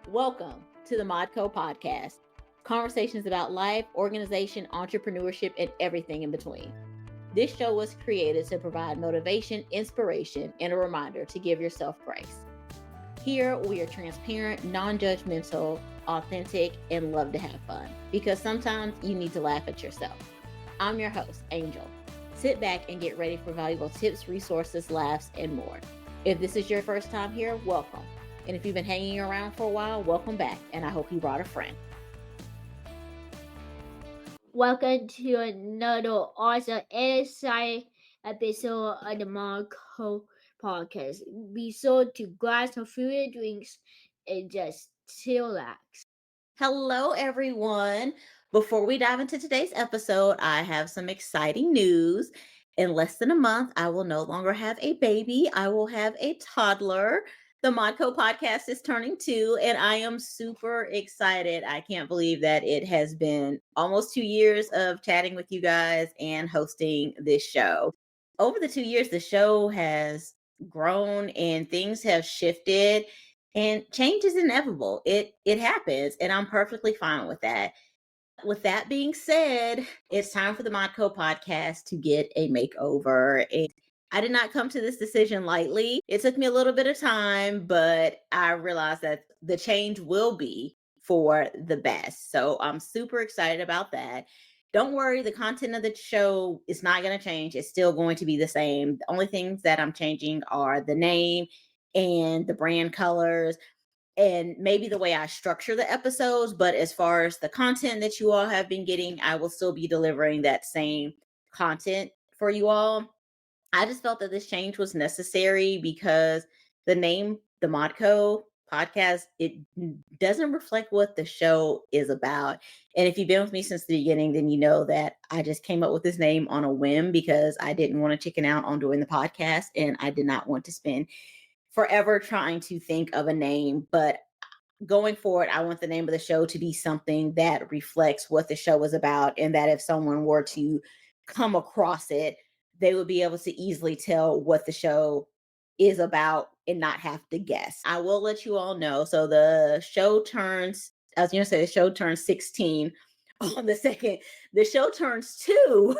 Welcome to the Modco podcast. Conversations about life, organization, entrepreneurship, and everything in between. This show was created to provide motivation, inspiration, and a reminder to give yourself grace. Here, we are transparent, non judgmental, authentic, and love to have fun because sometimes you need to laugh at yourself. I'm your host, Angel. Sit back and get ready for valuable tips, resources, laughs, and more. If this is your first time here, welcome. And if you've been hanging around for a while, welcome back. And I hope you brought a friend. Welcome to another awesome and exciting episode of the Marco podcast. Be sure to grab some food and drinks and just chillax. Hello, everyone. Before we dive into today's episode, I have some exciting news. In less than a month, I will no longer have a baby. I will have a toddler. The Modco podcast is turning 2, and I am super excited. I can't believe that it has been almost 2 years of chatting with you guys and hosting this show. Over the 2 years, the show has grown and things have shifted, and change is inevitable. It happens, and I'm perfectly fine with that. With that being said, it's time for the Modco podcast to get a makeover. And I did not come to this decision lightly. It took me a little bit of time, but I realized that the change will be for the best. So I'm super excited about that. Don't worry, the content of the show is not going to change. It's still going to be the same. The only things that I'm changing are the name and the brand colors and maybe the way I structure the episodes. But as far as the content that you all have been getting, I will still be delivering that same content for you all. I just felt that this change was necessary because the name, the Modco podcast, it doesn't reflect what the show is about. And if you've been with me since the beginning, then you know that I just came up with this name on a whim because I didn't want to chicken out on doing the podcast, and I did not want to spend forever trying to think of a name. But going forward, I want the name of the show to be something that reflects what the show is about, and that if someone were to come across it, they would be able to easily tell what the show is about and not have to guess. I will let you all know. So the show turns, I was going to say the show turns 16 on the second. The show turns 2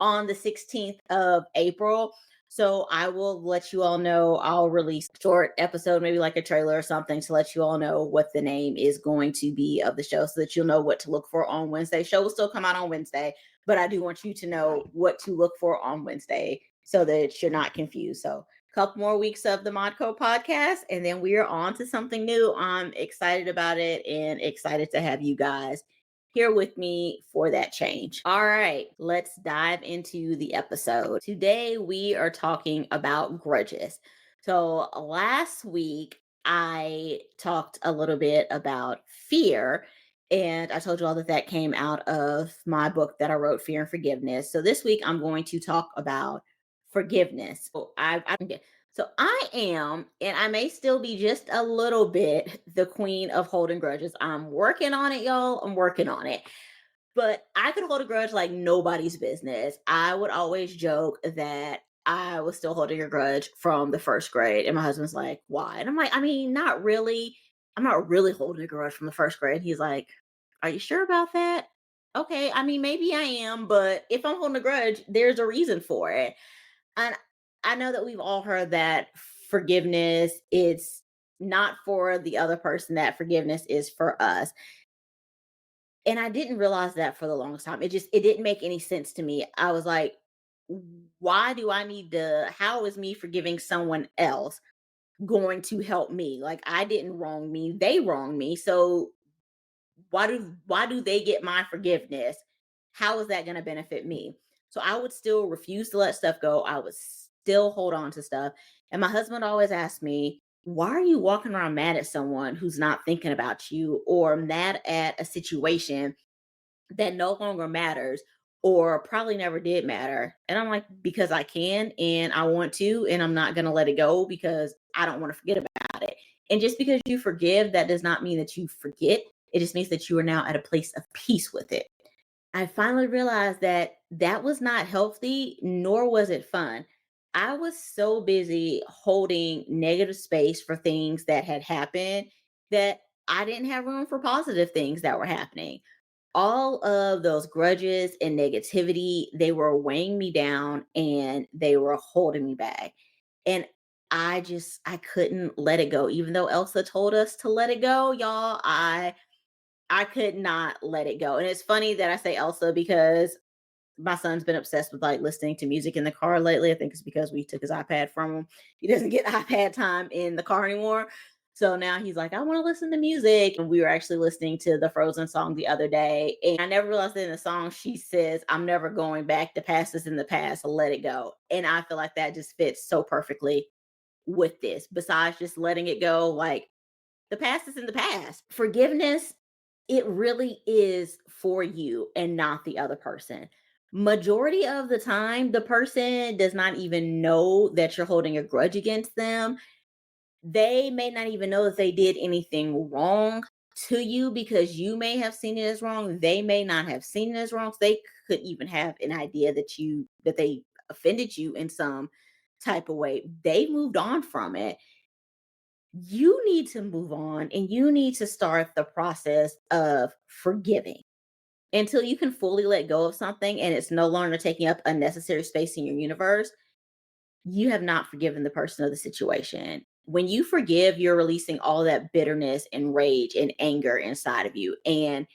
on the 16th of April. So I will let you all know. I'll release a short episode, maybe like a trailer or something, to let you all know what the name is going to be of the show so that you'll know what to look for on Wednesday. Show will still come out on Wednesday, but I do want you to know what to look for on Wednesday so that you're not confused. So a couple more weeks of the Modco podcast, and then we are on to something new. I'm excited about it and excited to have you guys here with me for that change. All right, let's dive into the episode. Today we are talking about grudges. So last week I talked a little bit about fear, and I told you all that that came out of my book that I wrote, Fear and Forgiveness. So this week I'm going to talk about forgiveness. So I am, and I may still be just a little bit, the queen of holding grudges. I'm working on it, y'all. I'm working on it. But I could hold a grudge like nobody's business. I would always joke that I was still holding a grudge from the first grade. And my husband's like, why? And I'm like, I mean, not really. I'm not really holding a grudge from the first grade. He's like, are you sure about that? Okay. I mean, maybe I am, but if I'm holding a grudge, there's a reason for it. And I know that we've all heard that forgiveness, it's not for the other person, that forgiveness is for us. And I didn't realize that for the longest time. It didn't make any sense to me. I was like, why do I need to, how is me forgiving someone else going to help me? Like, I didn't wrong me, they wronged me. So why do they get my forgiveness? How is that going to benefit me? So I would still refuse to let stuff go. I would still hold on to stuff. And my husband always asked me, why are you walking around mad at someone who's not thinking about you, or mad at a situation that no longer matters or probably never did matter? And I'm like, because I can and I want to, and I'm not going to let it go because I don't want to forget about it. And just because you forgive, that does not mean that you forget. It just means that you are now at a place of peace with it. I finally realized that that was not healthy, nor was it fun. I was so busy holding negative space for things that had happened that I didn't have room for positive things that were happening. All of those grudges and negativity, they were weighing me down and they were holding me back. And I couldn't let it go. Even though Elsa told us to let it go, y'all, I could not let it go. And it's funny that I say Elsa because my son's been obsessed with like listening to music in the car lately. I think it's because we took his iPad from him. He doesn't get iPad time in the car anymore. So now he's like, I want to listen to music. And we were actually listening to the Frozen song the other day. And I never realized that in the song, she says, I'm never going back. The past is in the past. Let it go. And I feel like that just fits so perfectly with this. Besides just letting it go, like the past is in the past. Forgiveness, it really is for you and not the other person. Majority of the time, the person does not even know that you're holding a grudge against them. They may not even know that they did anything wrong to you because you may have seen it as wrong. They may not have seen it as wrong. So they could even have an idea that they offended you in some type of way. They moved on from it. You need to move on and you need to start the process of forgiving until you can fully let go of something and it's no longer taking up unnecessary space in your universe. You have not forgiven the person or the situation. When you forgive, you're releasing all that bitterness and rage and anger inside of you, and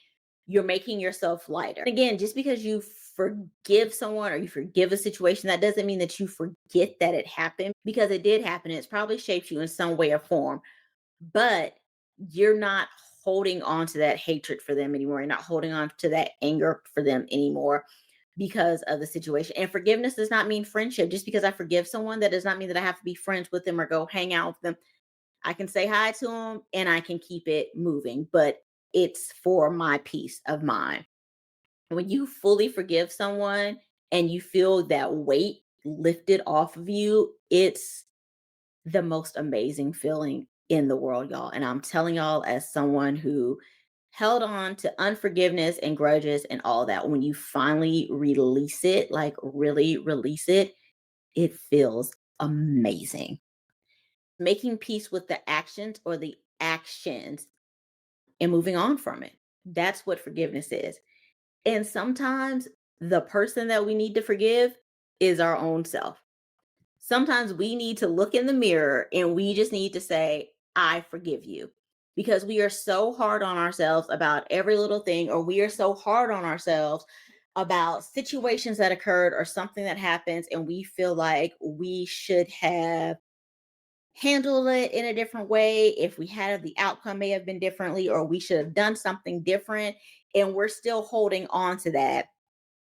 you're making yourself lighter. Again, just because you forgive someone or you forgive a situation, that doesn't mean that you forget that it happened because it did happen. It's probably shaped you in some way or form, but you're not holding on to that hatred for them anymore. You're not holding on to that anger for them anymore because of the situation. And forgiveness does not mean friendship. Just because I forgive someone, that does not mean that I have to be friends with them or go hang out with them. I can say hi to them and I can keep it moving, but it's for my peace of mind. When you fully forgive someone and you feel that weight lifted off of you, it's the most amazing feeling in the world, y'all. And I'm telling y'all, as someone who held on to unforgiveness and grudges and all that, when you finally release it, like really release it, it feels amazing. Making peace with the actions or the actions and moving on from it. That's what forgiveness is. And sometimes the person that we need to forgive is our own self. Sometimes we need to look in the mirror and we just need to say, I forgive you. Because we are so hard on ourselves about every little thing, or we are so hard on ourselves about situations that occurred or something that happens, and we feel like we should have handled it in a different way. If we had the outcome may have been differently, or we should have done something different, and we're still holding on to that.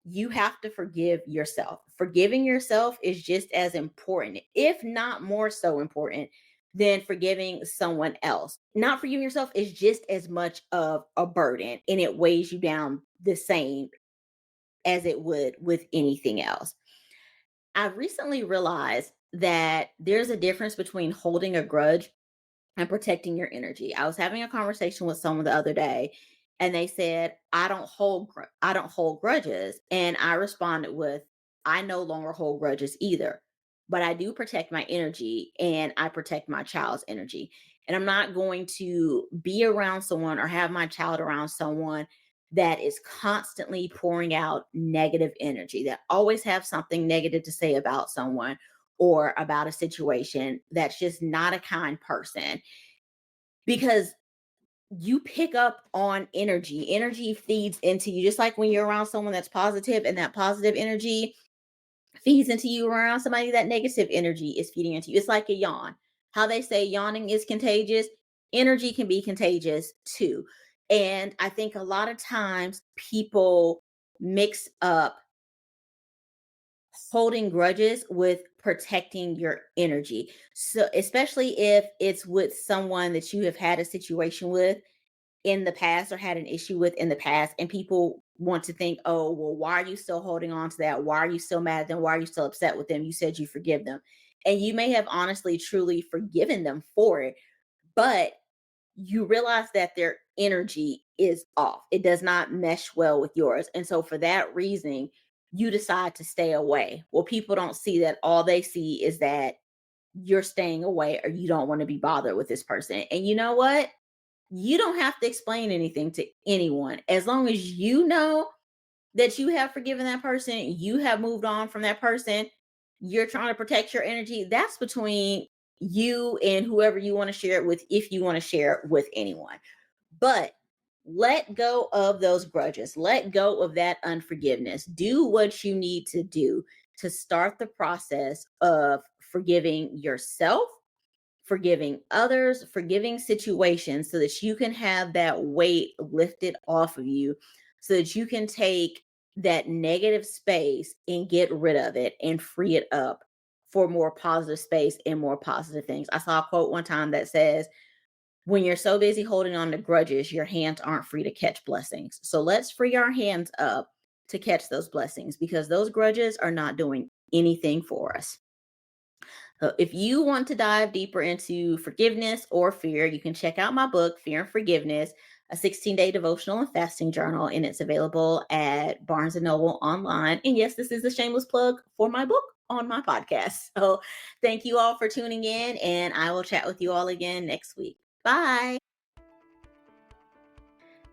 You have to forgive yourself. Forgiving yourself is just as important, if not more so important, than forgiving someone else. Not forgiving yourself is just as much of a burden and it weighs you down the same as it would with anything else. I've recently realized that there's a difference between holding a grudge and protecting your energy. I was having a conversation with someone the other day and they said, I don't hold grudges." And I responded with, "I no longer hold grudges either, but I do protect my energy and I protect my child's energy. And I'm not going to be around someone or have my child around someone that is constantly pouring out negative energy, that always have something negative to say about someone or about a situation. That's just not a kind person because you pick up on energy. Energy feeds into you, just like when you're around someone that's positive and that positive energy feeds into you around somebody that negative energy is feeding into you. It's like a yawn. How they say yawning is contagious, energy can be contagious too. And I think a lot of times people mix up holding grudges with protecting your energy. So, especially if it's with someone that you have had a situation with in the past or had an issue with in the past, and people want to think, oh, well, why are you still holding on to that? Why are you still mad at them? Why are you still upset with them? You said you forgive them. And you may have honestly, truly forgiven them for it, but you realize that their energy is off. It does not mesh well with yours. And so for that reason, you decide to stay away. Well, people don't see that. All they see is that you're staying away or you don't want to be bothered with this person. And you know what? You don't have to explain anything to anyone. As long as you know that you have forgiven that person, you have moved on from that person, you're trying to protect your energy. That's between you and whoever you want to share it with, if you want to share it with anyone. But let go of those grudges, let go of that unforgiveness. Do what you need to do to start the process of forgiving yourself, forgiving others, forgiving situations, so that you can have that weight lifted off of you, so that you can take that negative space and get rid of it and free it up for more positive space and more positive things. I saw a quote one time that says, when you're so busy holding on to grudges, your hands aren't free to catch blessings. So let's free our hands up to catch those blessings, because those grudges are not doing anything for us. So if you want to dive deeper into forgiveness or fear, you can check out my book, Fear and Forgiveness, a 16-day devotional and fasting journal, and it's available at Barnes and Noble online. And yes, this is a shameless plug for my book on my podcast. So thank you all for tuning in, and I will chat with you all again next week. Bye.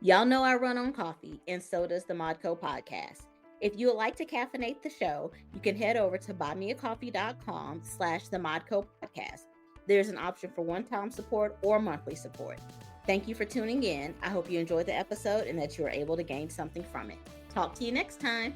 Y'all know I run on coffee, and so does the Modco podcast. If you would like to caffeinate the show, you can head over to buymeacoffee.com/the Modco podcast. There's an option for one-time support or monthly support. Thank you for tuning in. I hope you enjoyed the episode and that you were able to gain something from it. Talk to you next time.